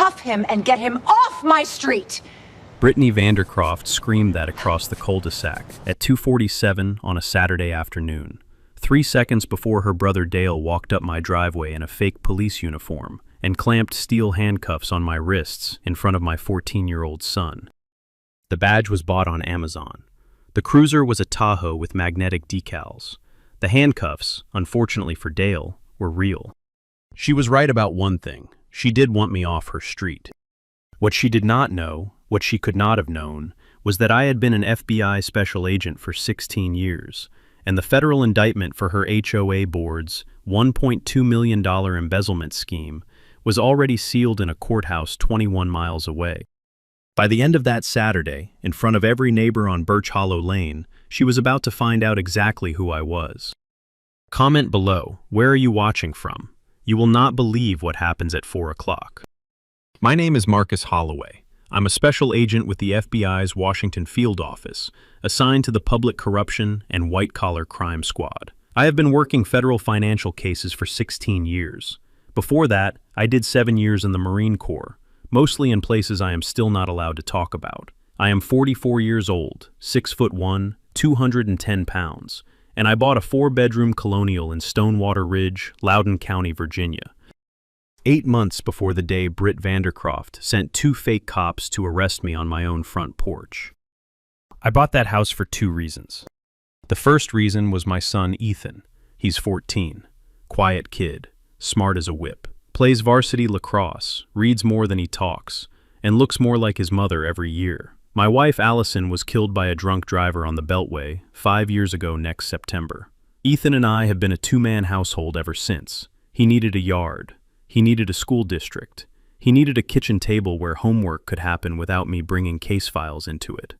cuff him and get him off my street! Brittany Vandercroft screamed that across the cul-de-sac at 2:47 on a Saturday afternoon, 3 seconds before her brother Dale walked up my driveway in a fake police uniform and clamped steel handcuffs on my wrists in front of my 14-year-old son. The badge was bought on Amazon. The cruiser was a Tahoe with magnetic decals. The handcuffs, unfortunately for Dale, were real. She was right about one thing. She did want me off her street. What she did not know, what she could not have known, was that I had been an FBI special agent for 16 years, and the federal indictment for her HOA board's $1.2 million embezzlement scheme was already sealed in a courthouse 21 miles away. By the end of that Saturday, in front of every neighbor on Birch Hollow Lane, she was about to find out exactly who I was. Comment below, where are you watching from? You will not believe what happens at 4 o'clock. My name is Marcus Holloway. I'm a special agent with the FBI's Washington Field Office, assigned to the Public Corruption and White-Collar Crime Squad. I have been working federal financial cases for 16 years. Before that, I did 7 years in the Marine Corps, mostly in places I am still not allowed to talk about. I am 44 years old, 6'1", 210 pounds, and I bought a 4-bedroom colonial in Stonewater Ridge, Loudoun County, Virginia. 8 months before the day Britt Vandercroft sent 2 fake cops to arrest me on my own front porch. I bought that house for 2 reasons. The first reason was my son Ethan. He's 14, quiet kid, smart as a whip, plays varsity lacrosse, reads more than he talks, and looks more like his mother every year. My wife Allison was killed by a drunk driver on the Beltway 5 years ago next September. Ethan and I have been a 2-man household ever since. He needed a yard. He needed a school district. He needed a kitchen table where homework could happen without me bringing case files into it.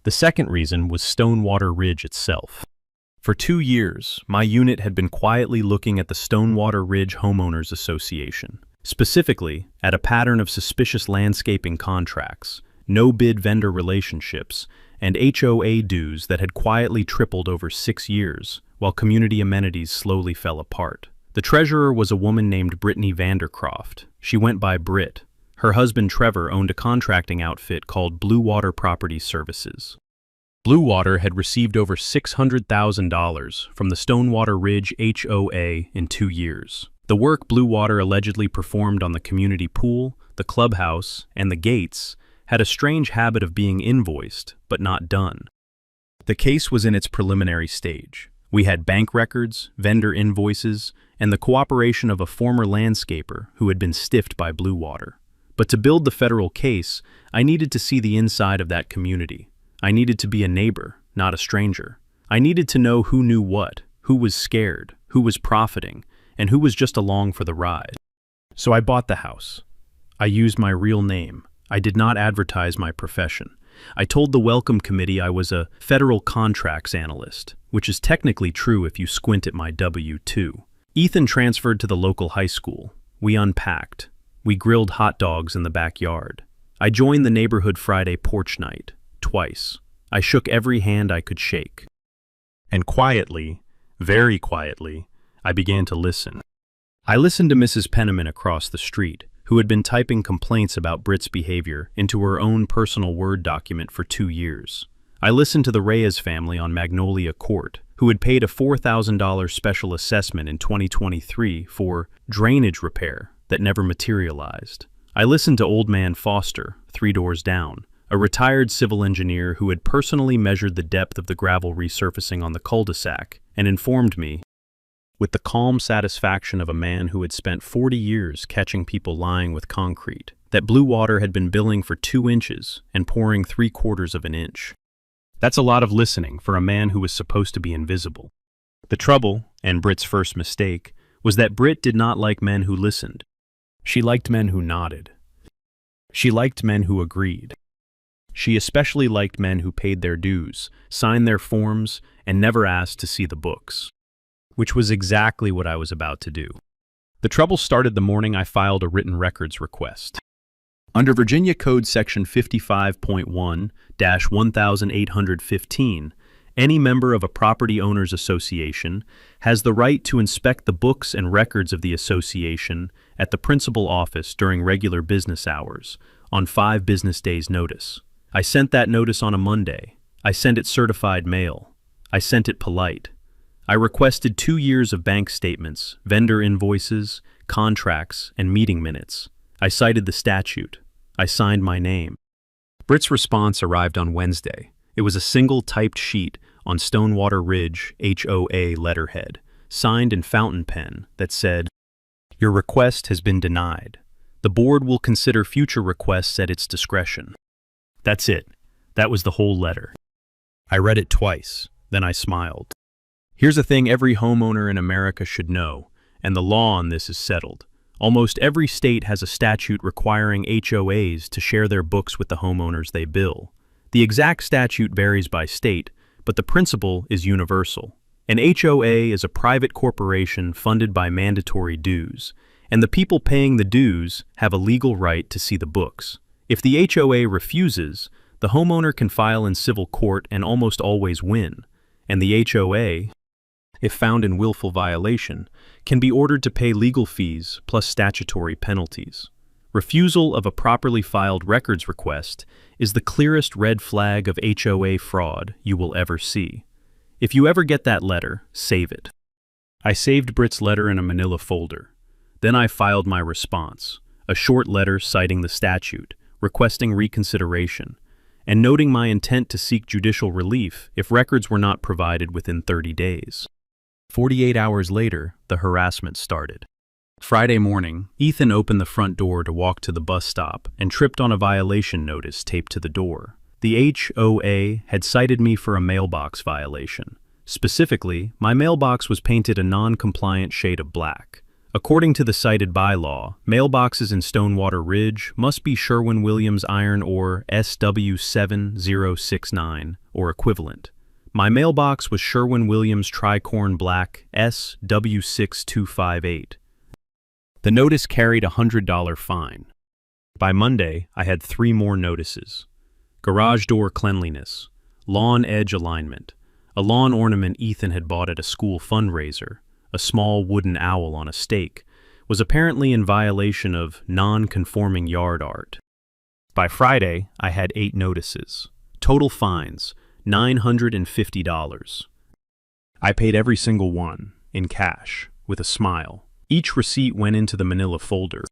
The second reason was Stonewater Ridge itself. For 2 years, my unit had been quietly looking at the Stonewater Ridge Homeowners Association, specifically at a pattern of suspicious landscaping contracts, no-bid vendor relationships, and HOA dues that had quietly tripled over 6 years, while community amenities slowly fell apart. The treasurer was a woman named Brittany Vandercroft. She went by Britt. Her husband Trevor owned a contracting outfit called Blue Water Property Services. Blue Water had received over $600,000 from the Stonewater Ridge HOA in 2 years. The work Blue Water allegedly performed on the community pool, the clubhouse, and the gates had a strange habit of being invoiced, but not done. The case was in its preliminary stage. We had bank records, vendor invoices, and the cooperation of a former landscaper who had been stiffed by Blue Water. But to build the federal case, I needed to see the inside of that community. I needed to be a neighbor, not a stranger. I needed to know who knew what, who was scared, who was profiting, and who was just along for the ride. So I bought the house. I used my real name. I did not advertise my profession. I told the welcome committee I was a federal contracts analyst, which is technically true if you squint at my W-2. Ethan transferred to the local high school. We unpacked. We grilled hot dogs in the backyard. I joined the neighborhood Friday porch night, twice. I shook every hand I could shake. And quietly, very quietly, I began to listen. I listened to Mrs. Penniman across the street, who had been typing complaints about Britt's behavior into her own personal Word document for 2 years. I listened to the Reyes family on Magnolia Court, who had paid a $4,000 special assessment in 2023 for drainage repair that never materialized. I listened to Old Man Foster, 3 doors down, a retired civil engineer who had personally measured the depth of the gravel resurfacing on the cul-de-sac and informed me, with the calm satisfaction of a man who had spent 40 years catching people lying with concrete, that Blue Water had been billing for 2 inches and pouring 3/4 of an inch. That's a lot of listening for a man who was supposed to be invisible. The trouble, and Britt's first mistake, was that Britt did not like men who listened. She liked men who nodded. She liked men who agreed. She especially liked men who paid their dues, signed their forms, and never asked to see the books. Which was exactly what I was about to do. The trouble started the morning I filed a written records request. Under Virginia Code Section 55.1-1815, any member of a property owners association has the right to inspect the books and records of the association at the principal office during regular business hours, on 5 business days' notice. I sent that notice on a Monday. I sent it certified mail. I sent it polite. I requested 2 years of bank statements, vendor invoices, contracts, and meeting minutes. I cited the statute. I signed my name. Britt's response arrived on Wednesday. It was a single typed sheet on Stonewater Ridge HOA letterhead, signed in fountain pen, that said, "Your request has been denied. The board will consider future requests at its discretion." That's it. That was the whole letter. I read it twice, then I smiled. Here's a thing every homeowner in America should know, and the law on this is settled. Almost every state has a statute requiring HOAs to share their books with the homeowners they bill. The exact statute varies by state, but the principle is universal. An HOA is a private corporation funded by mandatory dues, and the people paying the dues have a legal right to see the books. If the HOA refuses, the homeowner can file in civil court and almost always win, and the HOA, if found in willful violation, can be ordered to pay legal fees plus statutory penalties. Refusal of a properly filed records request is the clearest red flag of HOA fraud you will ever see. If you ever get that letter, save it. I saved Britt's letter in a manila folder. Then I filed my response, a short letter citing the statute, requesting reconsideration, and noting my intent to seek judicial relief if records were not provided within 30 days. 48 hours later, the harassment started. Friday morning, Ethan opened the front door to walk to the bus stop and tripped on a violation notice taped to the door. The HOA had cited me for a mailbox violation. Specifically, my mailbox was painted a non-compliant shade of black. According to the cited bylaw, mailboxes in Stonewater Ridge must be Sherwin-Williams iron ore SW7069 or equivalent. My mailbox was Sherwin-Williams tricorn black SW6258. The notice carried a $100 fine. By Monday, I had 3 more notices. Garage door cleanliness, lawn edge alignment, a lawn ornament Ethan had bought at a school fundraiser, a small wooden owl on a stake, was apparently in violation of non-conforming yard art. By Friday, I had 8 notices. Total fines, $950. I paid every single one, in cash, with a smile. Each receipt went into the manila folder.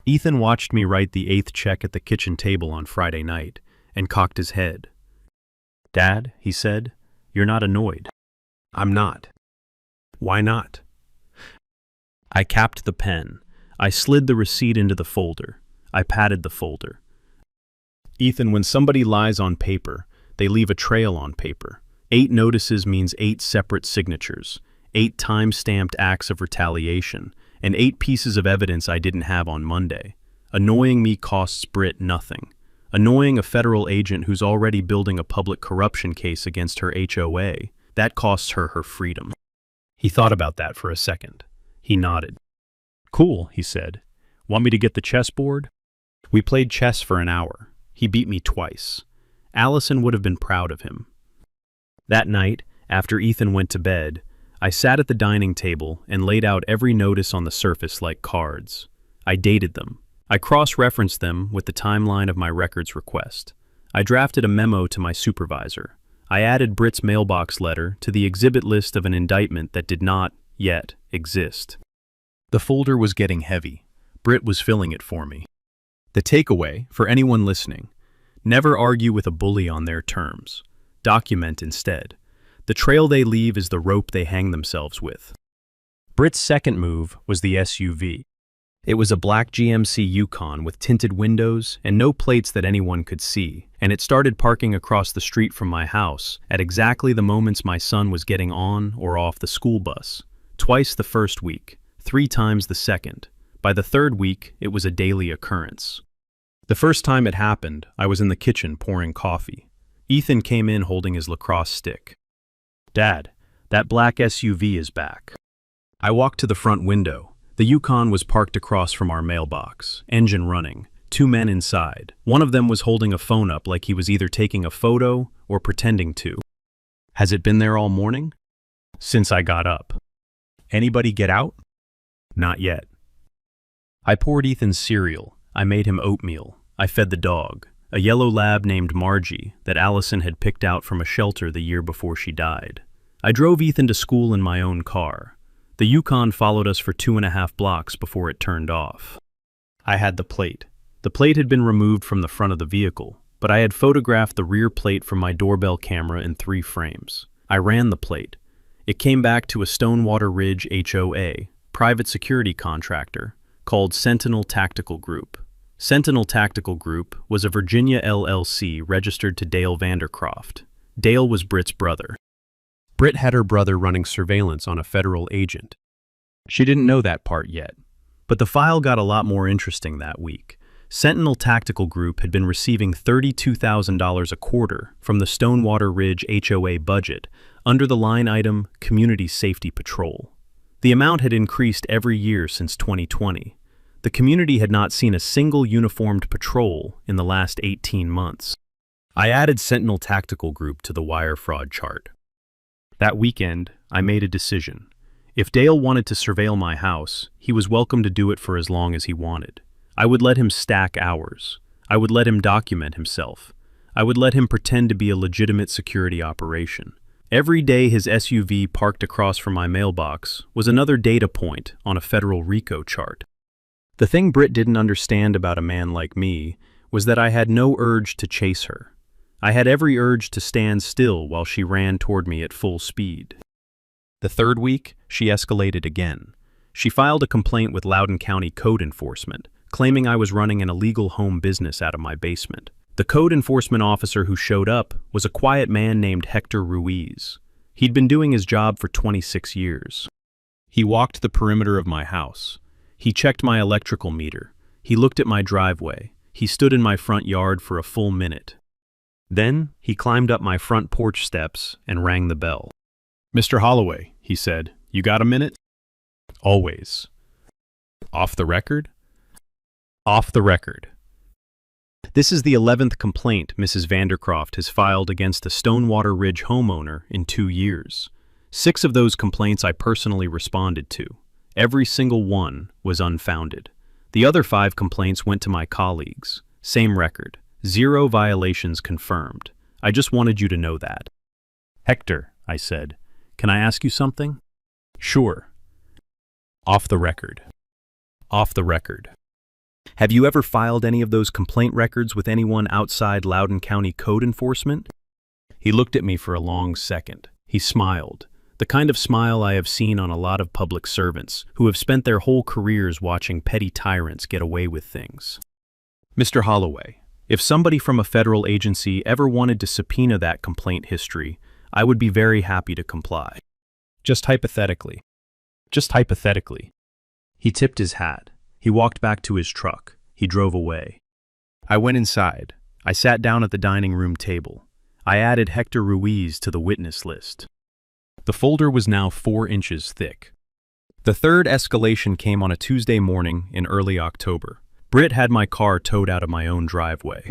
Ethan watched me write the 8th check at the kitchen table on Friday night, and cocked his head. "Dad," he said, "you're not annoyed." "I'm not." "Why not?" I capped the pen. I slid the receipt into the folder. I patted the folder. "Ethan, when somebody lies on paper, they leave a trail on paper. 8 notices means 8 separate signatures, 8 time-stamped acts of retaliation, and 8 pieces of evidence I didn't have on Monday. Annoying me costs Britt nothing. Annoying a federal agent who's already building a public corruption case against her HOA, that costs her her freedom." He thought about that for a second. He nodded. "Cool," he said. "Want me to get the chessboard?" We played chess for an hour. He beat me twice. Allison would have been proud of him. That night, after Ethan went to bed, I sat at the dining table and laid out every notice on the surface like cards. I dated them. I cross-referenced them with the timeline of my records request. I drafted a memo to my supervisor. I added Britt's mailbox letter to the exhibit list of an indictment that did not, yet, exist. The folder was getting heavy. Britt was filling it for me. The takeaway, for anyone listening: never argue with a bully on their terms. Document instead. The trail they leave is the rope they hang themselves with. Britt's second move was the SUV. It was a black GMC Yukon with tinted windows and no plates that anyone could see, and it started parking across the street from my house at exactly the moments my son was getting on or off the school bus. Twice the first week, 3 times the second. By the 3rd week, it was a daily occurrence. The first time it happened, I was in the kitchen pouring coffee. Ethan came in holding his lacrosse stick. "Dad, that black SUV is back." I walked to the front window. The Yukon was parked across from our mailbox, engine running, 2 men inside. One of them was holding a phone up like he was either taking a photo or pretending to. "Has it been there all morning?" "Since I got up." "Anybody get out?" "Not yet." I poured Ethan cereal. I made him oatmeal. I fed the dog, a yellow lab named Margie that Allison had picked out from a shelter the year before she died. I drove Ethan to school in my own car. The Yukon followed us for 2.5 blocks before it turned off. I had the plate. The plate had been removed from the front of the vehicle, but I had photographed the rear plate from my doorbell camera in 3 frames. I ran the plate. It came back to a Stonewater Ridge HOA, private security contractor, called Sentinel Tactical Group. Sentinel Tactical Group was a Virginia LLC registered to Dale Vandercroft. Dale was Britt's brother. Britt had her brother running surveillance on a federal agent. She didn't know that part yet, but the file got a lot more interesting that week. Sentinel Tactical Group had been receiving $32,000 a quarter from the Stonewater Ridge HOA budget under the line item Community Safety Patrol. The amount had increased every year since 2020. The community had not seen a single uniformed patrol in the last 18 months. I added Sentinel Tactical Group to the wire fraud chart. That weekend, I made a decision. If Dale wanted to surveil my house, he was welcome to do it for as long as he wanted. I would let him stack hours. I would let him document himself. I would let him pretend to be a legitimate security operation. Every day his SUV parked across from my mailbox was another data point on a federal RICO chart. The thing Britt didn't understand about a man like me was that I had no urge to chase her. I had every urge to stand still while she ran toward me at full speed. The third week, she escalated again. She filed a complaint with Loudoun County Code Enforcement, claiming I was running an illegal home business out of my basement. The code enforcement officer who showed up was a quiet man named Hector Ruiz. He'd been doing his job for 26 years. He walked the perimeter of my house. He checked my electrical meter. He looked at my driveway. He stood in my front yard for a full minute. Then he climbed up my front porch steps and rang the bell. "Mr. Holloway," he said, "you got a minute?" "Always." "Off the record?" "Off the record." This is the 11th complaint Mrs. Vandercroft has filed against a Stonewater Ridge homeowner in 2 years. 6 of those complaints I personally responded to. Every single one was unfounded. The other 5 complaints went to my colleagues. Same record. 0 violations confirmed. I just wanted you to know that. "Hector," I said, "can I ask you something?" "Sure." "Off the record." "Off the record. Have you ever filed any of those complaint records with anyone outside Loudoun County Code Enforcement?" He looked at me for a long second. He smiled. The kind of smile I have seen on a lot of public servants who have spent their whole careers watching petty tyrants get away with things. "Mr. Holloway, if somebody from a federal agency ever wanted to subpoena that complaint history, I would be very happy to comply. Just hypothetically." "Just hypothetically." He tipped his hat. He walked back to his truck. He drove away. I went inside. I sat down at the dining room table. I added Hector Ruiz to the witness list. The folder was now 4 inches thick. The third escalation came on a Tuesday morning in early October. Britt had my car towed out of my own driveway.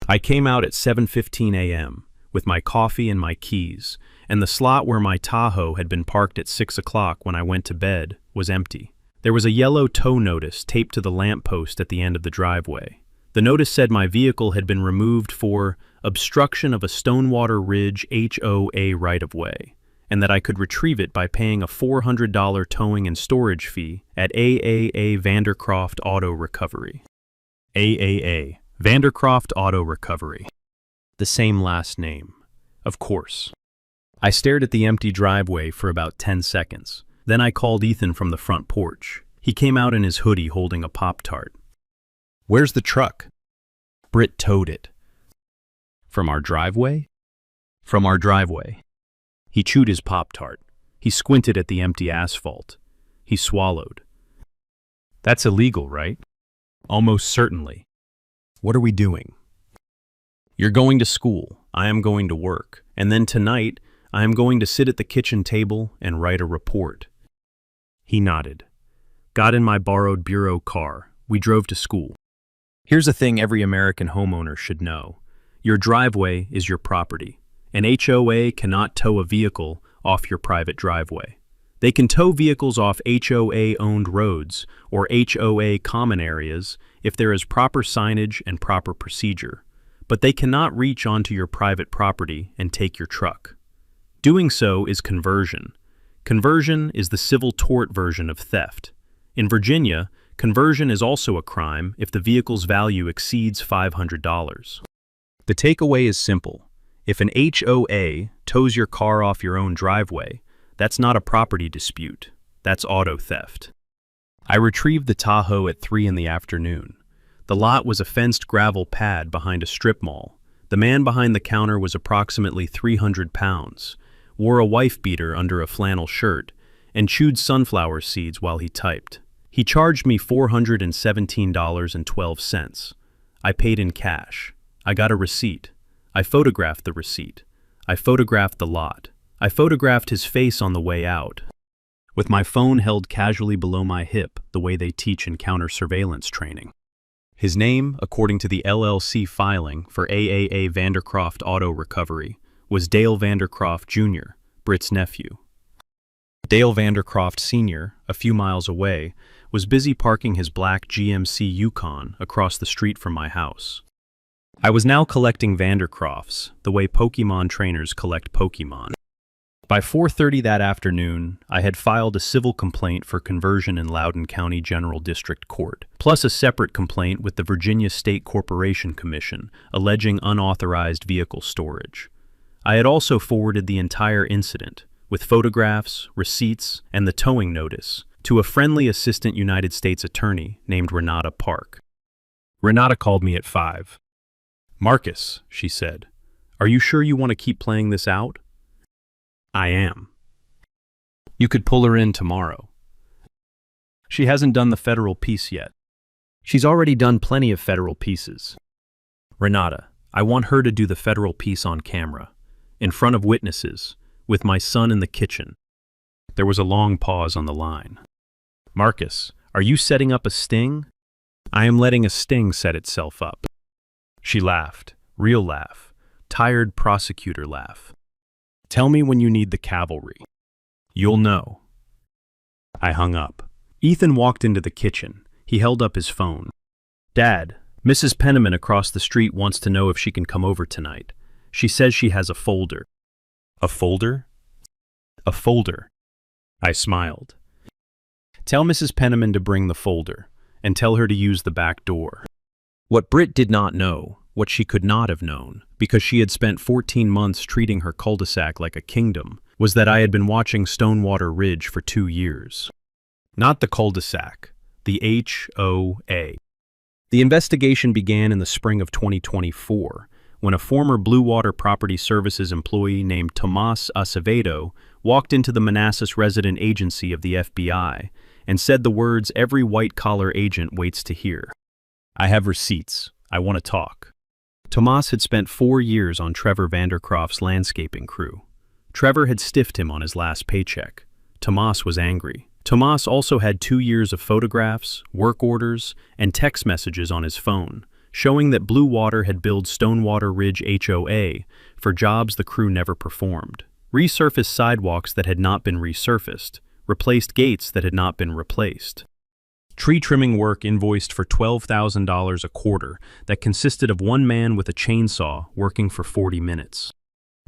I came out at 7:15 a.m. with my coffee and my keys, and the slot where my Tahoe had been parked at 6 o'clock when I went to bed was empty. There was a yellow tow notice taped to the lamppost at the end of the driveway. The notice said my vehicle had been removed for obstruction of a Stonewater Ridge HOA right-of-way, and that I could retrieve it by paying a $400 towing and storage fee at AAA Vandercroft Auto Recovery. AAA, Vandercroft Auto Recovery. The same last name. Of course. I stared at the empty driveway for about 10 seconds. Then I called Ethan from the front porch. He came out in his hoodie holding a Pop-Tart. "Where's the truck?" "Britt towed it." "From our driveway?" "From our driveway." He chewed his Pop-Tart. He squinted at the empty asphalt. He swallowed. "That's illegal, right?" "Almost certainly." "What are we doing?" "You're going to school. I am going to work. And then tonight, I am going to sit at the kitchen table and write a report." He nodded. Got in my borrowed bureau car. We drove to school. Here's a thing every American homeowner should know. Your driveway is your property. An HOA cannot tow a vehicle off your private driveway. They can tow vehicles off HOA-owned roads or HOA common areas if there is proper signage and proper procedure, but they cannot reach onto your private property and take your truck. Doing so is conversion. Conversion is the civil tort version of theft. In Virginia, conversion is also a crime if the vehicle's value exceeds $500. The takeaway is simple. If an HOA tows your car off your own driveway, that's not a property dispute. That's auto theft. I retrieved the Tahoe at 3 in the afternoon. The lot was a fenced gravel pad behind a strip mall. The man behind the counter was approximately 300 pounds, wore a wife beater under a flannel shirt, and chewed sunflower seeds while he typed. He charged me $417.12. I paid in cash. I got a receipt. I photographed the receipt. I photographed the lot. I photographed his face on the way out, with my phone held casually below my hip the way they teach in counter-surveillance training. His name, according to the LLC filing for AAA Vandercroft Auto Recovery, was Dale Vandercroft Jr., Britt's nephew. Dale Vandercroft Sr., a few miles away, was busy parking his black GMC Yukon across the street from my house. I was now collecting Vandercrofts the way Pokemon trainers collect Pokemon. By 4:30 that afternoon, I had filed a civil complaint for conversion in Loudoun County General District Court, plus a separate complaint with the Virginia State Corporation Commission alleging unauthorized vehicle storage. I had also forwarded the entire incident, with photographs, receipts, and the towing notice, to a friendly assistant United States attorney named Renata Park. Renata called me at 5. "Marcus," she said, "are you sure you want to keep playing this out?" "I am." "You could pull her in tomorrow." "She hasn't done the federal piece yet." "She's already done plenty of federal pieces." "Renata, I want her to do the federal piece on camera, in front of witnesses, with my son in the kitchen." There was a long pause on the line. "Marcus, are you setting up a sting?" "I am letting a sting set itself up." She laughed, real laugh, tired prosecutor laugh. "Tell me when you need the cavalry. You'll know." I hung up. Ethan walked into the kitchen. He held up his phone. "Dad, Mrs. Penniman across the street wants to know if she can come over tonight. She says she has a folder." "A folder?" "A folder." I smiled. "Tell Mrs. Penniman to bring the folder, and tell her to use the back door." What Britt did not know, what she could not have known, because she had spent 14 months treating her cul-de-sac like a kingdom, was that I had been watching Stonewater Ridge for 2 years. Not the cul-de-sac, the HOA. The investigation began in the spring of 2024, when a former Blue Water Property Services employee named Tomas Acevedo walked into the Manassas resident agency of the FBI and said the words every white-collar agent waits to hear. "I have receipts. I want to talk." Tomas had spent 4 years on Trevor Vandercroft's landscaping crew. Trevor had stiffed him on his last paycheck. Tomas was angry. Tomas also had 2 years of photographs, work orders, and text messages on his phone, showing that Blue Water had billed Stonewater Ridge HOA for jobs the crew never performed, resurfaced sidewalks that had not been resurfaced, replaced gates that had not been replaced. Tree trimming work invoiced for $12,000 a quarter that consisted of one man with a chainsaw working for 40 minutes.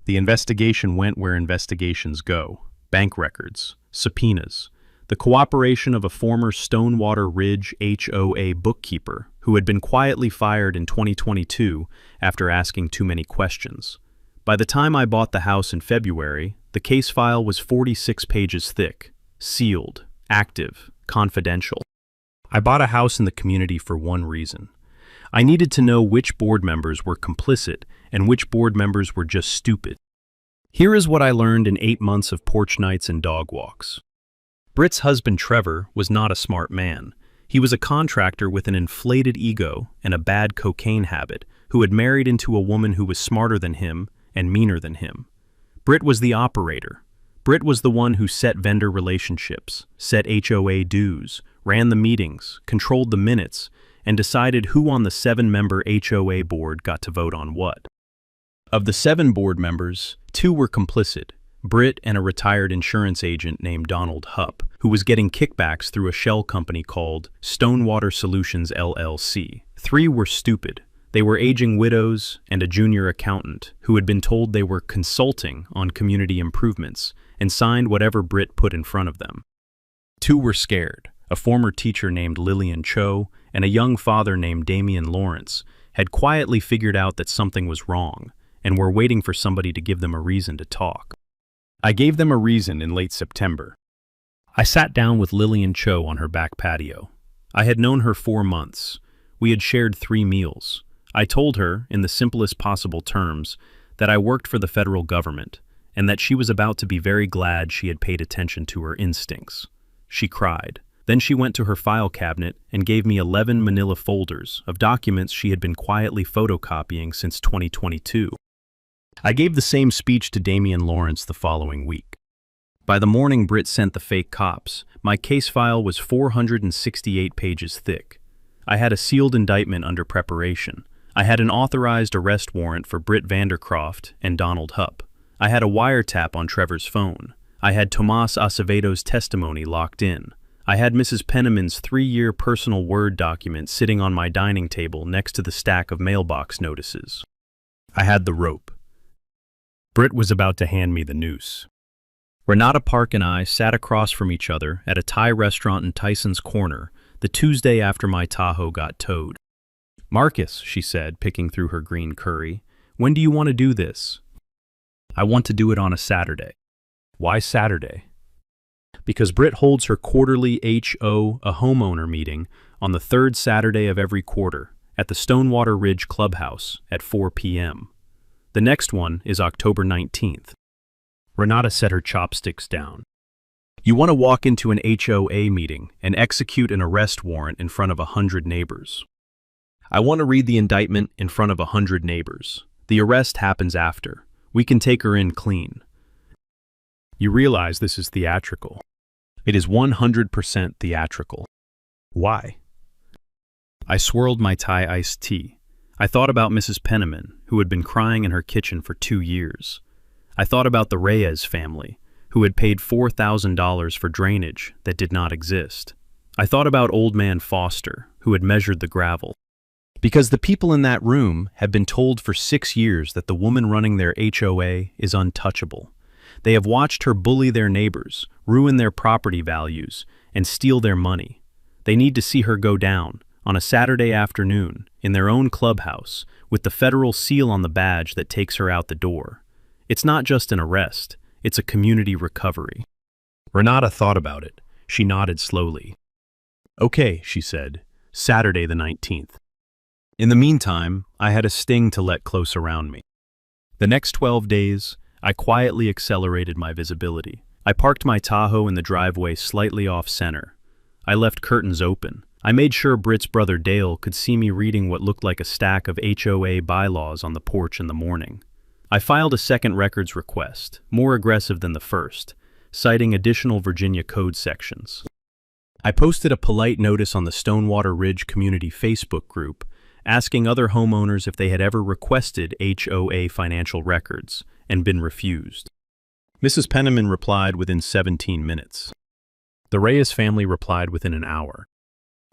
The investigation went where investigations go: bank records, subpoenas, the cooperation of a former Stonewater Ridge HOA bookkeeper who had been quietly fired in 2022 after asking too many questions. By the time I bought the house in February, the case file was 46 pages thick, sealed, active, confidential. I bought a house in the community for one reason. I needed to know which board members were complicit and which board members were just stupid. Here is what I learned in 8 months of porch nights and dog walks. Britt's husband Trevor was not a smart man. He was a contractor with an inflated ego and a bad cocaine habit who had married into a woman who was smarter than him and meaner than him. Britt was the operator. Britt was the one who set vendor relationships, set HOA dues, ran the meetings, controlled the minutes, and decided who on the 7-member HOA board got to vote on what. Of the 7 board members, 2 were complicit, Britt and a retired insurance agent named Donald Hupp, who was getting kickbacks through a shell company called Stonewater Solutions LLC. 3 were stupid. They were aging widows and a junior accountant who had been told they were consulting on community improvements and signed whatever Britt put in front of them. 2 were scared. A former teacher named Lillian Cho and a young father named Damian Lawrence had quietly figured out that something was wrong and were waiting for somebody to give them a reason to talk. I gave them a reason in late September. I sat down with Lillian Cho on her back patio. I had known her 4 months. We had shared 3 meals. I told her, in the simplest possible terms, that I worked for the federal government and that she was about to be very glad she had paid attention to her instincts. She cried. Then she went to her file cabinet and gave me 11 manila folders of documents she had been quietly photocopying since 2022. I gave the same speech to Damian Lawrence the following week. By the morning Britt sent the fake cops, my case file was 468 pages thick. I had a sealed indictment under preparation. I had an authorized arrest warrant for Britt Vandercroft and Donald Hupp. I had a wiretap on Trevor's phone. I had Tomas Acevedo's testimony locked in. I had Mrs. Penniman's 3-year personal Word document sitting on my dining table next to the stack of mailbox notices. I had the rope. Britt was about to hand me the noose. Renata Park and I sat across from each other at a Thai restaurant in Tyson's Corner the Tuesday after my Tahoe got towed. "Marcus," she said, picking through her green curry, "when do you want to do this?" "I want to do it on a Saturday." "Why Saturday?" "Because Britt holds her quarterly HO, a homeowner meeting, on the 3rd Saturday of every quarter at the Stonewater Ridge Clubhouse at 4 p.m. The next one is October 19th. Renata set her chopsticks down. "You want to walk into an HOA meeting and execute an arrest warrant in front of 100 neighbors. I want to read the indictment in front of 100 neighbors. The arrest happens after. We can take her in clean." You realize this is theatrical. It is 100% theatrical. Why? I swirled my Thai iced tea. I thought about Mrs. Penniman, who had been crying in her kitchen for 2 years. I thought about the Reyes family, who had paid $4,000 for drainage that did not exist. I thought about old man Foster, who had measured the gravel. Because the people in that room have been told for 6 years that the woman running their HOA is untouchable. They have watched her bully their neighbors, ruin their property values, and steal their money. They need to see her go down, on a Saturday afternoon, in their own clubhouse, with the federal seal on the badge that takes her out the door. It's not just an arrest, it's a community recovery. Renata thought about it. She nodded slowly. "Okay," she said, "Saturday the 19th. In the meantime, I had a sting to let close around me. The next 12 days, I quietly accelerated my visibility. I parked my Tahoe in the driveway slightly off-center. I left curtains open. I made sure Britt's brother Dale could see me reading what looked like a stack of HOA bylaws on the porch in the morning. I filed a second records request, more aggressive than the first, citing additional Virginia Code sections. I posted a polite notice on the Stonewater Ridge Community Facebook group, asking other homeowners if they had ever requested HOA financial records and been refused. Mrs. Penniman replied within 17 minutes. The Reyes family replied within an hour.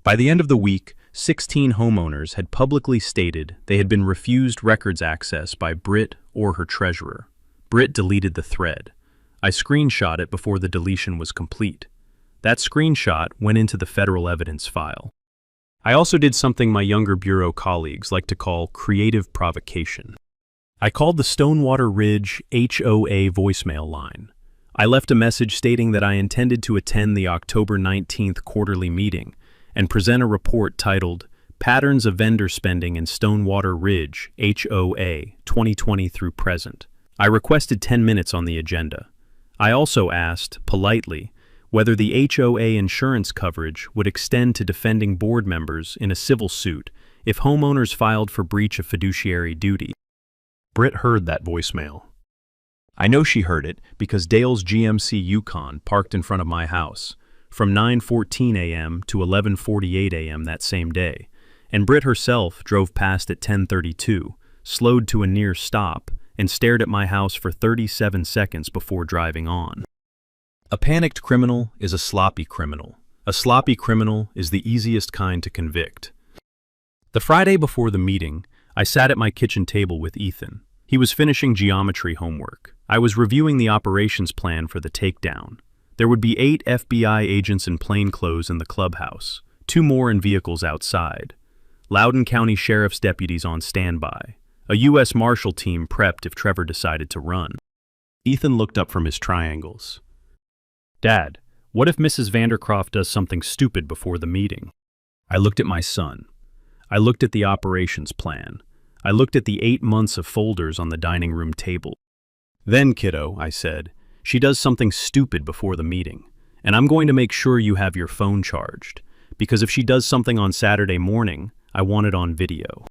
By the end of the week, 16 homeowners had publicly stated they had been refused records access by Britt or her treasurer. Britt deleted the thread. I screenshot it before the deletion was complete. That screenshot went into the federal evidence file. I also did something my younger bureau colleagues like to call creative provocation. I called the Stonewater Ridge HOA voicemail line. I left a message stating that I intended to attend the October 19th quarterly meeting and present a report titled Patterns of Vendor Spending in Stonewater Ridge HOA 2020 through present. I requested 10 minutes on the agenda. I also asked, politely, whether the HOA insurance coverage would extend to defending board members in a civil suit if homeowners filed for breach of fiduciary duty. Britt heard that voicemail. I know she heard it because Dale's GMC Yukon parked in front of my house from 9:14 a.m. to 11:48 a.m. that same day, and Britt herself drove past at 10:32, slowed to a near stop, and stared at my house for 37 seconds before driving on. A panicked criminal is a sloppy criminal. A sloppy criminal is the easiest kind to convict. The Friday before the meeting, I sat at my kitchen table with Ethan. He was finishing geometry homework. I was reviewing the operations plan for the takedown. There would be 8 FBI agents in plainclothes in the clubhouse, 2 more in vehicles outside. Loudoun County Sheriff's deputies on standby. A U.S. Marshal team prepped if Trevor decided to run. Ethan looked up from his triangles. "Dad, what if Mrs. Vandercroft does something stupid before the meeting?" I looked at my son. I looked at the operations plan. I looked at the 8 months of folders on the dining room table. "Then, kiddo," I said, "she does something stupid before the meeting, and I'm going to make sure you have your phone charged, because if she does something on Saturday morning, I want it on video."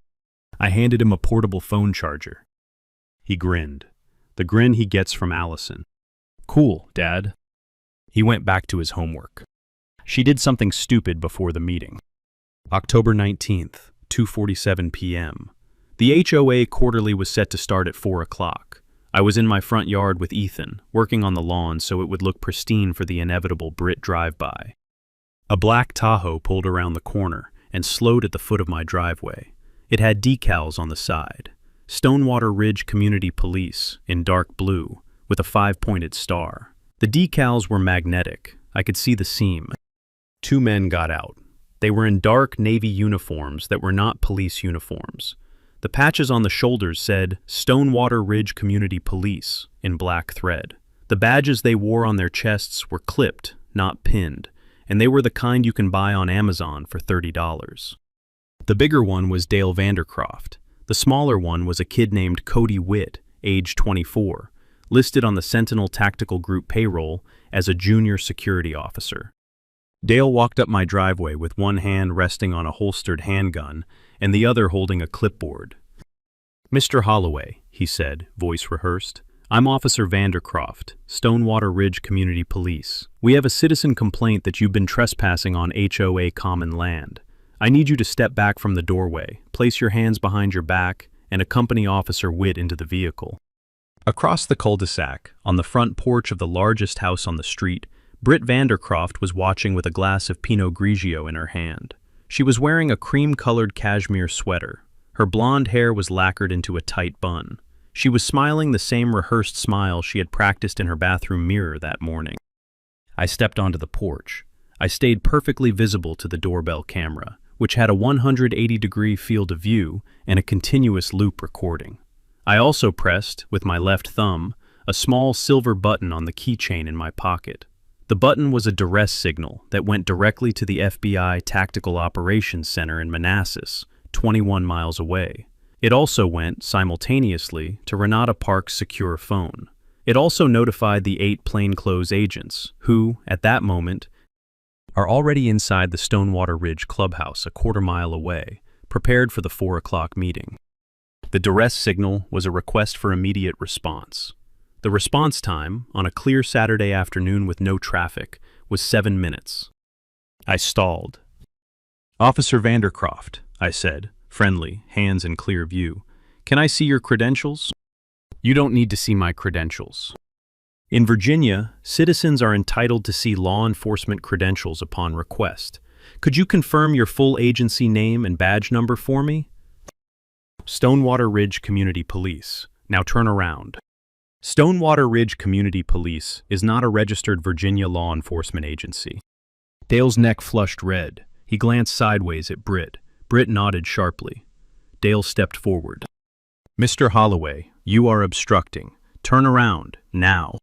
I handed him a portable phone charger. He grinned, the grin he gets from Allison. "Cool, Dad." He went back to his homework. She did something stupid before the meeting. October 19th, 2:47 p.m. The HOA quarterly was set to start at 4 o'clock. I was in my front yard with Ethan, working on the lawn so it would look pristine for the inevitable Brit drive-by. A black Tahoe pulled around the corner and slowed at the foot of my driveway. It had decals on the side. Stonewater Ridge Community Police, in dark blue, with a 5-pointed star. The decals were magnetic. I could see the seam. 2 men got out. They were in dark navy uniforms that were not police uniforms. The patches on the shoulders said Stonewater Ridge Community Police in black thread. The badges they wore on their chests were clipped, not pinned, and they were the kind you can buy on Amazon for $30. The bigger one was Dale Vandercroft. The smaller one was a kid named Cody Witt, age 24, listed on the Sentinel Tactical Group payroll as a junior security officer. Dale walked up my driveway with one hand resting on a holstered handgun and the other holding a clipboard. "Mr. Holloway," he said, voice rehearsed, "I'm Officer Vandercroft, Stonewater Ridge Community Police. We have a citizen complaint that you've been trespassing on HOA common land. I need you to step back from the doorway, place your hands behind your back, and accompany Officer Witt into the vehicle." Across the cul-de-sac, on the front porch of the largest house on the street, Britt Vandercroft was watching with a glass of Pinot Grigio in her hand. She was wearing a cream-colored cashmere sweater. Her blonde hair was lacquered into a tight bun. She was smiling the same rehearsed smile she had practiced in her bathroom mirror that morning. I stepped onto the porch. I stayed perfectly visible to the doorbell camera, which had a 180-degree field of view and a continuous loop recording. I also pressed, with my left thumb, a small silver button on the keychain in my pocket. The button was a duress signal that went directly to the FBI Tactical Operations Center in Manassas, 21 miles away. It also went, simultaneously, to Renata Park's secure phone. It also notified the 8 plainclothes agents, who, at that moment, are already inside the Stonewater Ridge clubhouse a quarter-mile away, prepared for the 4 o'clock meeting. The duress signal was a request for immediate response. The response time, on a clear Saturday afternoon with no traffic, was 7 minutes. I stalled. "Officer Vandercroft," I said, friendly, hands in clear view, "can I see your credentials?" "You don't need to see my credentials." In Virginia, citizens are entitled to see law enforcement credentials upon request. Could you confirm your full agency name and badge number for me? Stonewater Ridge Community Police. Now turn around. Stonewater Ridge Community Police is not a registered Virginia law enforcement agency. Dale's neck flushed red. He glanced sideways at Britt. Britt nodded sharply. Dale stepped forward. "Mr. Holloway, you are obstructing. Turn around, now."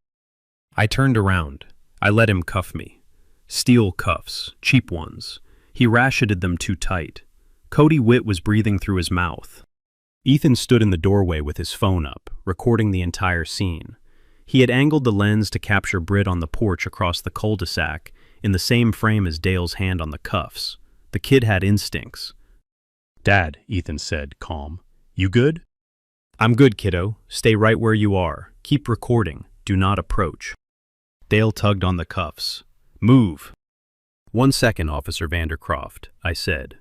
I turned around. I let him cuff me. Steel cuffs, cheap ones. He ratcheted them too tight. Cody Witt was breathing through his mouth. Ethan stood in the doorway with his phone up, recording the entire scene. He had angled the lens to capture Britt on the porch across the cul-de-sac, in the same frame as Dale's hand on the cuffs. The kid had instincts. "Dad," Ethan said, calm. "You good?" "I'm good, kiddo. Stay right where you are. Keep recording. Do not approach." Dale tugged on the cuffs. "Move." "1 second, Officer Vandercroft," I said.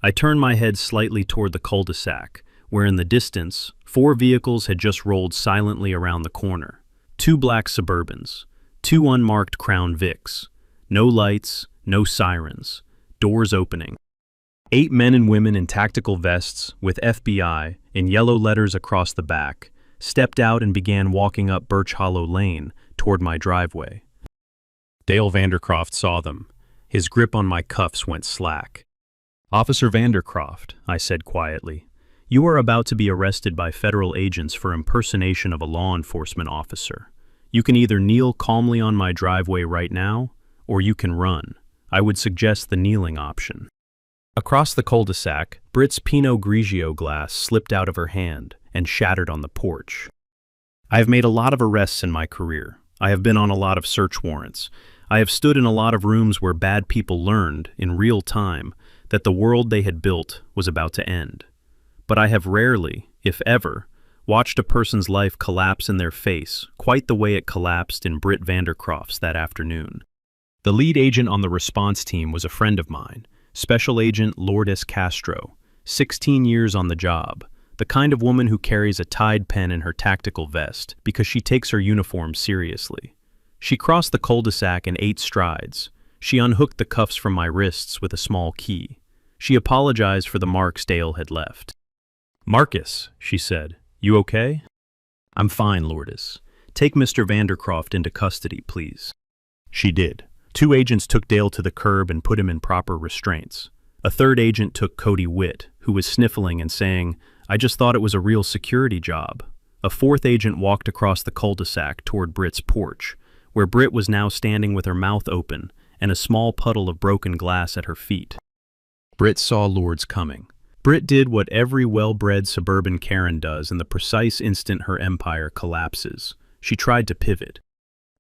I turned my head slightly toward the cul-de-sac, where in the distance, 4 vehicles had just rolled silently around the corner. 2 black Suburbans, 2 unmarked Crown Vics. No lights, no sirens, doors opening. 8 men and women in tactical vests, with FBI in yellow letters across the back, stepped out and began walking up Birch Hollow Lane toward my driveway. Dale Vandercroft saw them. His grip on my cuffs went slack. "Officer Vandercroft," I said quietly, "you are about to be arrested by federal agents for impersonation of a law enforcement officer. You can either kneel calmly on my driveway right now, or you can run. I would suggest the kneeling option." Across the cul-de-sac, Britt's Pinot Grigio glass slipped out of her hand and shattered on the porch. I have made a lot of arrests in my career. I have been on a lot of search warrants. I have stood in a lot of rooms where bad people learned, in real time, that the world they had built was about to end. But I have rarely, if ever, watched a person's life collapse in their face quite the way it collapsed in Britt Vandercroft's that afternoon. The lead agent on the response team was a friend of mine, Special Agent Lourdes Castro, 16 years on the job, the kind of woman who carries a Tide pen in her tactical vest because she takes her uniform seriously. She crossed the cul-de-sac in 8 strides. She unhooked the cuffs from my wrists with a small key. She apologized for the marks Dale had left. "Marcus," she said, "you okay?" "I'm fine, Lourdes. Take Mr. Vandercroft into custody, please." She did. 2 agents took Dale to the curb and put him in proper restraints. A 3rd agent took Cody Witt, who was sniffling and saying, "I just thought it was a real security job." A 4th agent walked across the cul-de-sac toward Britt's porch, where Britt was now standing with her mouth open and a small puddle of broken glass at her feet. Britt saw Lourdes coming. Britt did what every well-bred suburban Karen does in the precise instant her empire collapses. She tried to pivot.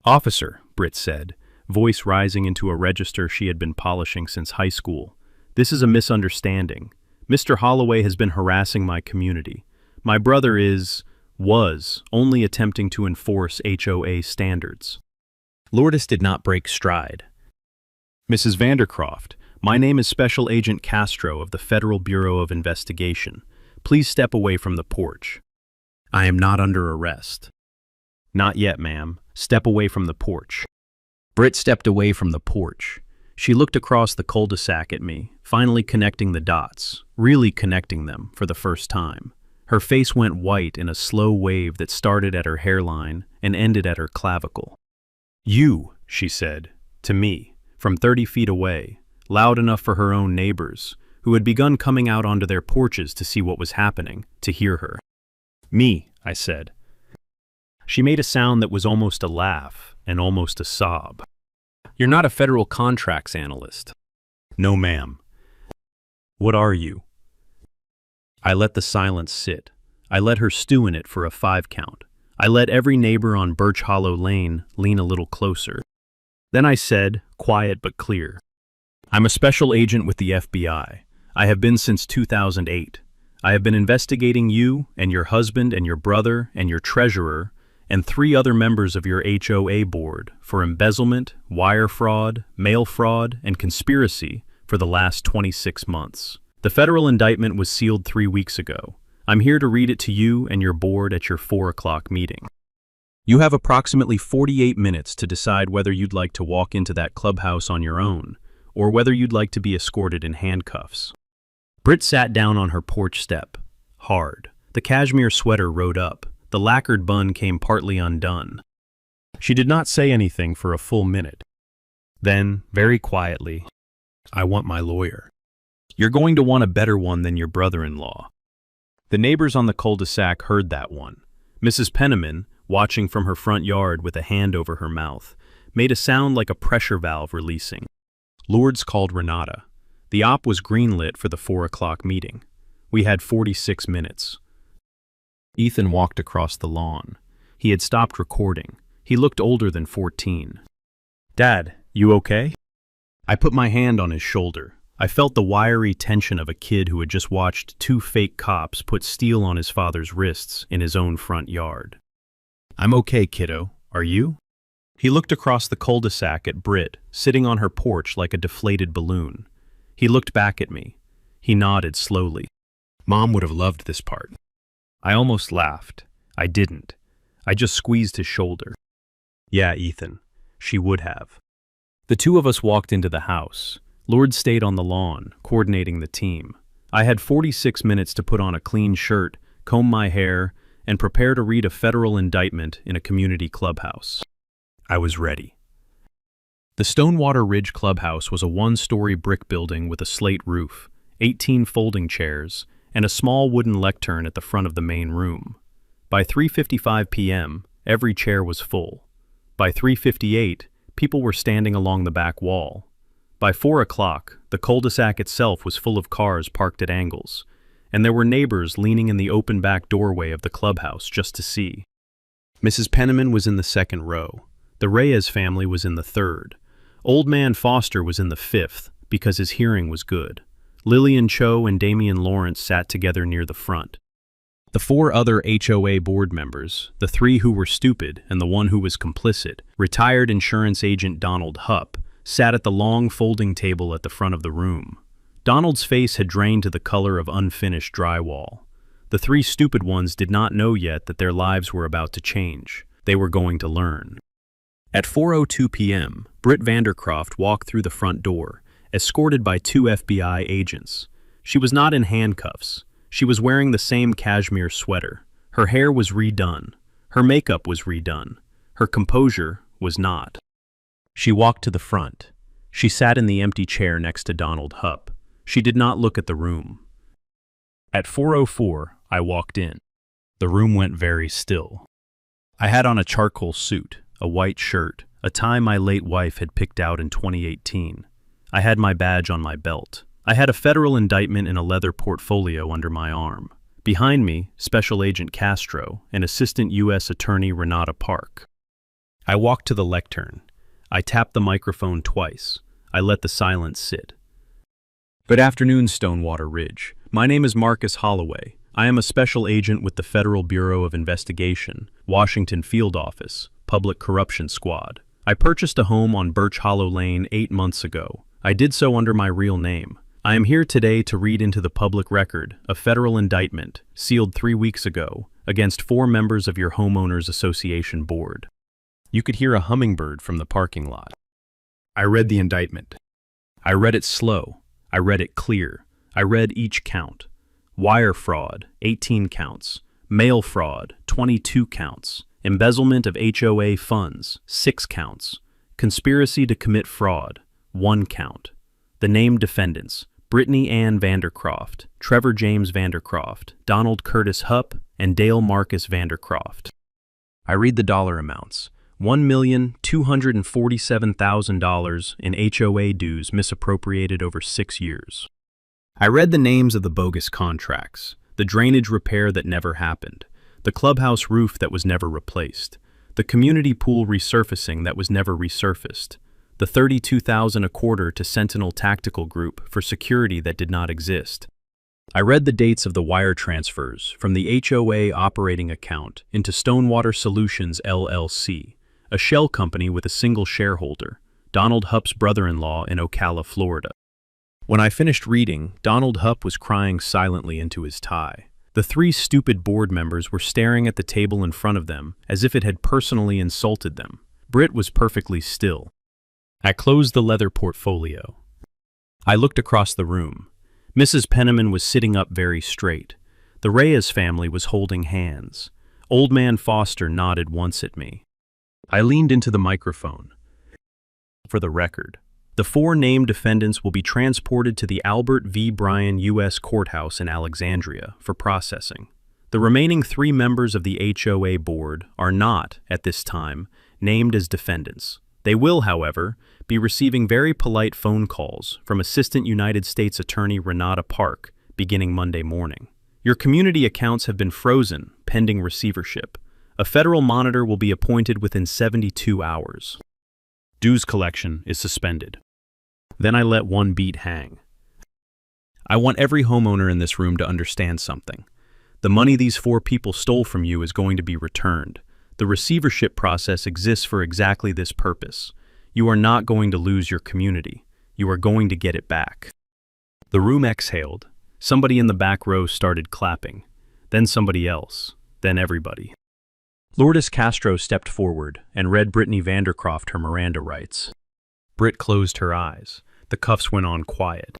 "Officer," Britt said, voice rising into a register she had been polishing since high school, "this is a misunderstanding. Mr. Holloway has been harassing my community. My brother was only attempting to enforce HOA standards." Lourdes did not break stride. "Mrs. Vandercroft, my name is Special Agent Castro of the Federal Bureau of Investigation. Please step away from the porch." "I am not under arrest." "Not yet, ma'am. Step away from the porch." Britt stepped away from the porch. She looked across the cul-de-sac at me, finally connecting the dots, really connecting them for the first time. Her face went white in a slow wave that started at her hairline and ended at her clavicle. "You," she said, to me, from 30 feet away, loud enough for her own neighbors, who had begun coming out onto their porches to see what was happening, to hear her. "Me," I said. She made a sound that was almost a laugh and almost a sob. "You're not a federal contracts analyst." "No, ma'am." "What are you?" I let the silence sit. I let her stew in it for a 5 count. I let every neighbor on Birch Hollow Lane lean a little closer. Then I said, quiet but clear, "I'm a special agent with the FBI. I have been since 2008. I have been investigating you and your husband and your brother and your treasurer and 3 other members of your HOA board for embezzlement, wire fraud, mail fraud, and conspiracy for the last 26 months. The federal indictment was sealed 3 weeks ago. I'm here to read it to you and your board at your 4 o'clock meeting. You have approximately 48 minutes to decide whether you'd like to walk into that clubhouse on your own, or whether you'd like to be escorted in handcuffs." Britt sat down on her porch step, hard. The cashmere sweater rode up. The lacquered bun came partly undone. She did not say anything for a full minute. Then, very quietly, "I want my lawyer. You're going to want a better one than your brother-in-law." The neighbors on the cul-de-sac heard that one. Mrs. Penniman, watching from her front yard with a hand over her mouth, made a sound like a pressure valve releasing. Lourdes called Renata. The op was greenlit for the 4 o'clock meeting. We had 46 minutes. Ethan walked across the lawn. He had stopped recording. He looked older than 14. "Dad, you okay?" I put my hand on his shoulder. I felt the wiry tension of a kid who had just watched 2 fake cops put steel on his father's wrists in his own front yard. "I'm okay, kiddo. Are you?" He looked across the cul-de-sac at Britt, sitting on her porch like a deflated balloon. He looked back at me. He nodded slowly. "Mom would have loved this part." I almost laughed. I didn't. I just squeezed his shoulder. Yeah, Ethan, she would have. The two of us walked into the house. Lord stayed on the lawn, coordinating the team. I had 46 minutes to put on a clean shirt, comb my hair, and prepare to read a federal indictment in a community clubhouse. I was ready. The Stonewater Ridge Clubhouse was a one-story brick building with a slate roof, 18 folding chairs, and a small wooden lectern at the front of the main room. By 3:55 p.m., every chair was full. By 3:58, people were standing along the back wall. By 4 o'clock, the cul-de-sac itself was full of cars parked at angles, and there were neighbors leaning in the open back doorway of the clubhouse just to see. Mrs. Penniman was in the second row. The Reyes family was in the third. Old Man Foster was in the fifth because his hearing was good. Lillian Cho and Damian Lawrence sat together near the front. The four other HOA board members, the three who were stupid and the one who was complicit, retired insurance agent Donald Hupp, sat at the long folding table at the front of the room. Donald's face had drained to the color of unfinished drywall. The three stupid ones did not know yet that their lives were about to change. They were going to learn. At 4:02 p.m., Britt Vandercroft walked through the front door, escorted by two FBI agents. She was not in handcuffs. She was wearing the same cashmere sweater. Her hair was redone. Her makeup was redone. Her composure was not. She walked to the front. She sat in the empty chair next to Donald Hupp. She did not look at the room. At 4:04, I walked in. The room went very still. I had on a charcoal suit, a white shirt, a tie my late wife had picked out in 2018. I had my badge on my belt. I had a federal indictment in a leather portfolio under my arm. Behind me, Special Agent Castro and Assistant U.S. Attorney Renata Park. I walked to the lectern. I tapped the microphone twice. I let the silence sit. Good afternoon, Stonewater Ridge. My name is Marcus Holloway. I am a special agent with the Federal Bureau of Investigation, Washington Field Office, Public Corruption Squad. I purchased a home on Birch Hollow Lane 8 months ago. I did so under my real name. I am here today to read into the public record a federal indictment, sealed 3 weeks ago, against 4 members of your homeowners association board. You could hear a hummingbird from the parking lot. I read the indictment. I read it slow. I read it clear. I read each count. Wire fraud, 18 counts. Mail fraud, 22 counts. Embezzlement of HOA funds, 6 counts. Conspiracy to commit fraud, 1 count. The named defendants, Brittany Ann Vandercroft, Trevor James Vandercroft, Donald Curtis Hupp, and Dale Marcus Vandercroft. I read the dollar amounts. $1,247,000 in HOA dues misappropriated over 6 years. I read the names of the bogus contracts, the drainage repair that never happened, the clubhouse roof that was never replaced, the community pool resurfacing that was never resurfaced, the $32,000 a quarter to Sentinel Tactical Group for security that did not exist. I read the dates of the wire transfers from the HOA operating account into Stonewater Solutions LLC, a shell company with a single shareholder, Donald Hupp's brother-in-law in Ocala, Florida. When I finished reading, Donald Hupp was crying silently into his tie. The 3 stupid board members were staring at the table in front of them as if it had personally insulted them. Britt was perfectly still. I closed the leather portfolio. I looked across the room. Mrs. Penniman was sitting up very straight. The Reyes family was holding hands. Old Man Foster nodded once at me. I leaned into the microphone. For the record, the 4 named defendants will be transported to the Albert V. Bryan U.S. Courthouse in Alexandria for processing. The remaining 3 members of the HOA board are not, at this time, named as defendants. They will, however, be receiving very polite phone calls from Assistant United States Attorney Renata Park beginning Monday morning. Your community accounts have been frozen, pending receivership. A federal monitor will be appointed within 72 hours. Dues collection is suspended. Then I let one beat hang. I want every homeowner in this room to understand something. The money these 4 people stole from you is going to be returned. The receivership process exists for exactly this purpose. You are not going to lose your community. You are going to get it back. The room exhaled. Somebody in the back row started clapping. then somebody else, then everybody. Lourdes Castro stepped forward and read Brittany Vandercroft her Miranda rights. Britt closed her eyes. The cuffs went on quiet.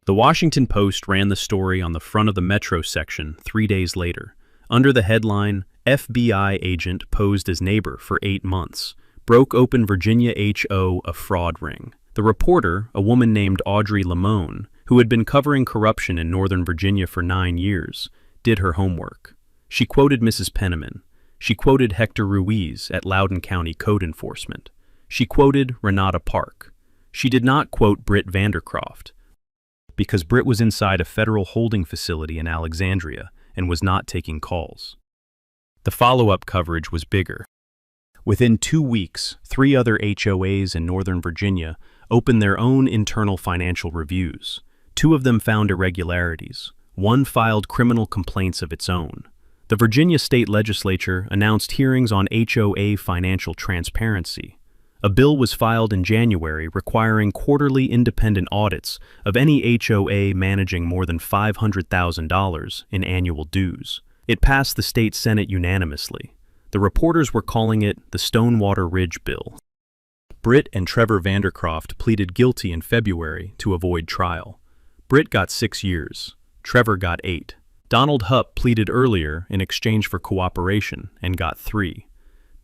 The Washington Post ran the story on the front of the Metro section 3 days later. Under the headline, FBI agent posed as neighbor for 8 months, broke open Virginia HO a fraud ring. The reporter, a woman named Audrey Limon, who had been covering corruption in Northern Virginia for 9 years, did her homework. She quoted Mrs. Penniman. She quoted Hector Ruiz at Loudoun County Code Enforcement. She quoted Renata Park. She did not quote Britt Vandercroft, because Britt was inside a federal holding facility in Alexandria and was not taking calls. The follow-up coverage was bigger. Within 2 weeks, 3 other HOAs in Northern Virginia opened their own internal financial reviews. 2 of them found irregularities. 1 filed criminal complaints of its own. The Virginia State Legislature announced hearings on HOA financial transparency. A bill was filed in January requiring quarterly independent audits of any HOA managing more than $500,000 in annual dues. It passed the state Senate unanimously. The reporters were calling it the Stonewater Ridge Bill. Britt and Trevor Vandercroft pleaded guilty in February to avoid trial. Britt got 6 years. Trevor got 8. Donald Hupp pleaded earlier in exchange for cooperation and got 3.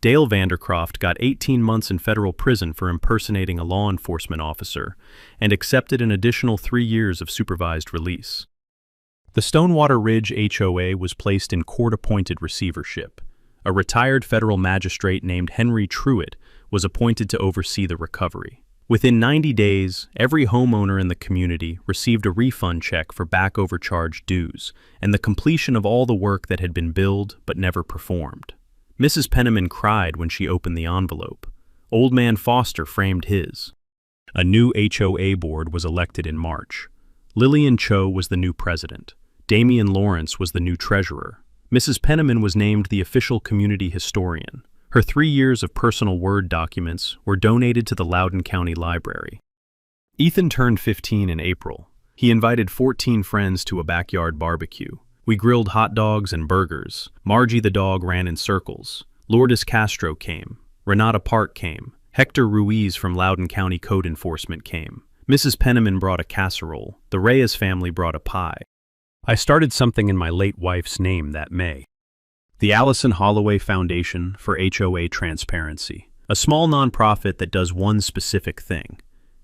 Dale Vandercroft got 18 months in federal prison for impersonating a law enforcement officer and accepted an additional 3 years of supervised release. The Stonewater Ridge HOA was placed in court-appointed receivership. A retired federal magistrate named Henry Truitt was appointed to oversee the recovery. Within 90 days, every homeowner in the community received a refund check for back overcharged dues and the completion of all the work that had been billed but never performed. Mrs. Penniman cried when she opened the envelope. Old Man Foster framed his. A new HOA board was elected in March. Lillian Cho was the new president. Damian Lawrence was the new treasurer. Mrs. Penniman was named the official community historian. Her 3 years of personal Word documents were donated to the Loudoun County Library. Ethan turned 15 in April. He invited 14 friends to a backyard barbecue. We grilled hot dogs and burgers. Margie the dog ran in circles. Lourdes Castro came. Renata Park came. Hector Ruiz from Loudoun County Code Enforcement came. Mrs. Penniman brought a casserole. The Reyes family brought a pie. I started something in my late wife's name that May. The Allison Holloway Foundation for HOA Transparency, a small nonprofit that does one specific thing.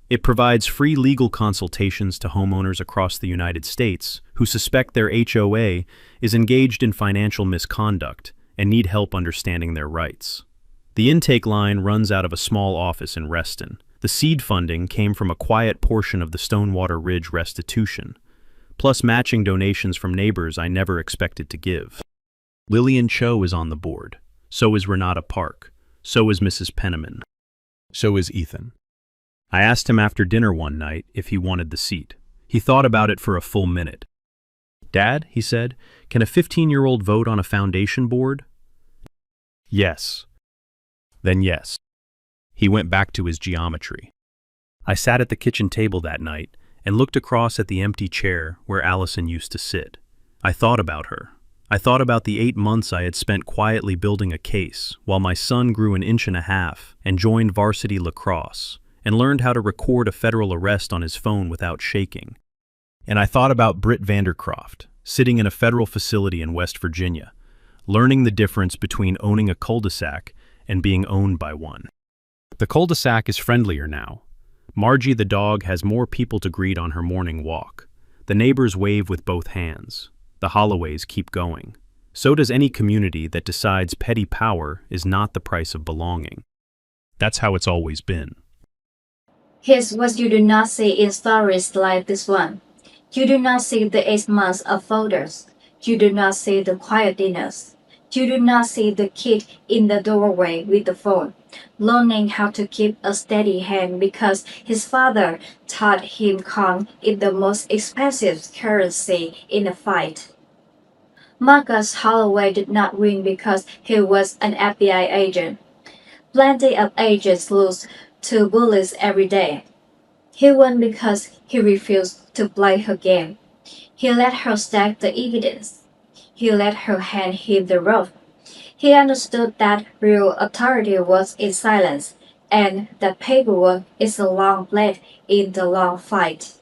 It provides free legal consultations to homeowners across the United States who suspect their HOA is engaged in financial misconduct and need help understanding their rights. The intake line runs out of a small office in Reston. The seed funding came from a quiet portion of the Stonewater Ridge restitution, plus matching donations from neighbors I never expected to give. Lillian Cho is on the board. So is Renata Park. So is Mrs. Penniman. So is Ethan. I asked him after dinner one night if he wanted the seat. He thought about it for a full minute. "Dad," he said, "can a 15-year-old vote on a foundation board?" "Yes." Then yes. He went back to his geometry. I sat at the kitchen table that night and looked across at the empty chair where Allison used to sit. I thought about her. I thought about the 8 months I had spent quietly building a case while my son grew an inch and a half and joined varsity lacrosse and learned how to record a federal arrest on his phone without shaking. And I thought about Britt Vandercroft, sitting in a federal facility in West Virginia, learning the difference between owning a cul-de-sac and being owned by one. The cul-de-sac is friendlier now. Margie the dog has more people to greet on her morning walk. The neighbors wave with both hands. The Holloways keep going. So does any community that decides petty power is not the price of belonging. That's how it's always been. Here's what you do not see in stories like this one. You do not see the 8 months of photos. You do not see the quiet dinners. You do not see the kid in the doorway with the phone, learning how to keep a steady hand because his father taught him calm is the most expensive currency in a fight. Marcus Holloway did not win because he was an FBI agent. Plenty of agents lose to bullies every day. He won because he refused to play her game. He let her stack the evidence. He let her hand hit the roof. He understood that real authority was in silence, and that paperwork is a long blade in the long fight.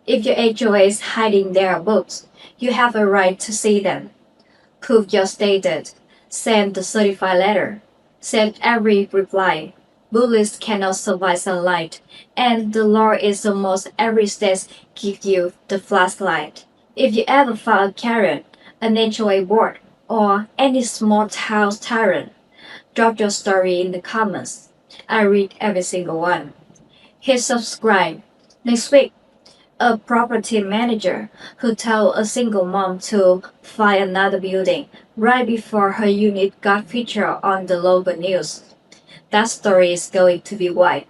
If your HOA is hiding their books, you have a right to see them. Prove your status. Send the certified letter. Send every reply. Bullies cannot survive sunlight, and the law is almost every state give you the flashlight. If you ever find a Karen, an HOA board, or any small town tyrant, drop your story in the comments. I read every single one. Hit subscribe. Next week, a property manager who told a single mom to find another building right before her unit got featured on the local news. That story is going to be wild.